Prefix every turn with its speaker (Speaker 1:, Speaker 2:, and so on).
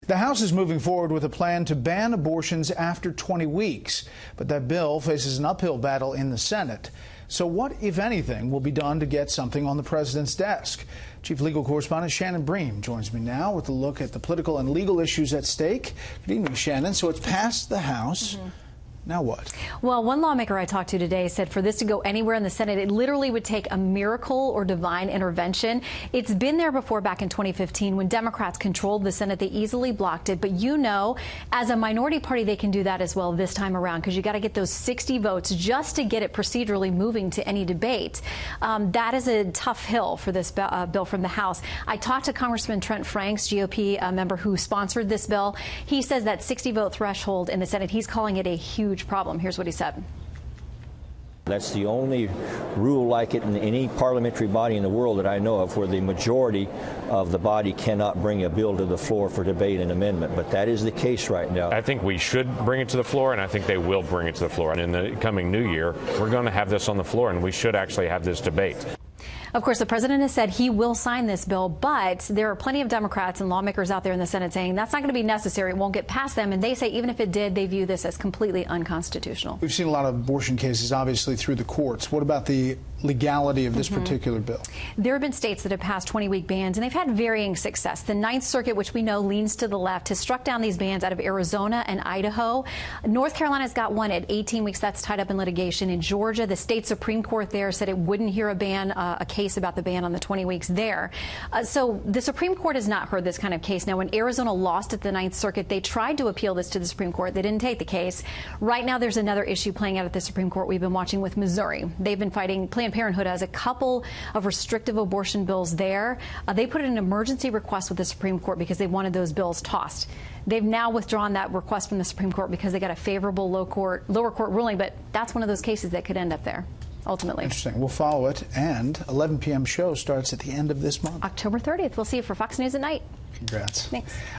Speaker 1: The House is moving forward with a plan to ban abortions after 20 weeks, but that bill faces an uphill battle in the Senate. So what, if anything, will be done to get something on the president's desk? Chief Legal Correspondent Shannon Bream joins me now with a look at the political and legal issues at stake. Good evening, Shannon. So it's passed the House. Now what?
Speaker 2: Well, one lawmaker I talked to today said for this to go anywhere in the Senate, it literally would take a miracle or divine intervention. It's been there before back in 2015 when Democrats controlled the Senate. They easily blocked it. But you know, as a minority party, they can do that as well this time around because you got to get those 60 votes just to get it procedurally moving to any debate. That is a tough hill for this bill from the House. I talked to Congressman Trent Franks, GOP member who sponsored this bill. He says that 60 vote threshold in the Senate, he's calling it a huge problem. Here's what he said.
Speaker 3: That's the only rule like it in any parliamentary body in the world that I know of where the majority of the body cannot bring a bill to the floor for debate and amendment. But that is the case right now.
Speaker 4: I think we should bring it to the floor, and I think they will bring it to the floor. And in the coming new year, we're going to have this on the floor, and we should actually have this debate.
Speaker 2: Of course, the president has said he will sign this bill, but there are plenty of Democrats and lawmakers out there in the Senate saying that's not going to be necessary. It won't get past them. And they say even if it did, they view this as completely unconstitutional.
Speaker 1: We've seen a lot of abortion cases, obviously, through the courts. What about the legality of this particular bill?
Speaker 2: There have been states that have passed 20-week bans, and they've had varying success. The Ninth Circuit, which we know leans to the left, has struck down these bans out of Arizona and Idaho. North Carolina's got one at 18 weeks. That's tied up in litigation. In Georgia, the state Supreme Court there said it wouldn't hear a case about the ban on the 20 weeks there. So the Supreme Court has not heard this kind of case. Now, when Arizona lost at the Ninth Circuit, they tried to appeal this to the Supreme Court. They didn't take the case. Right now, there's another issue playing out at the Supreme Court we've been watching with Missouri. They've been fighting. Planned Parenthood has a couple of restrictive abortion bills there. They put in an emergency request with the Supreme Court because they wanted those bills tossed. They've now withdrawn that request from the Supreme Court because they got a favorable lower court ruling, but that's one of those cases that could end up there. Ultimately.
Speaker 1: Interesting. We'll follow it. And 11 p.m. show starts at the end of this month.
Speaker 2: October 30th. We'll see you for Fox News at night.
Speaker 1: Congrats.
Speaker 2: Thanks.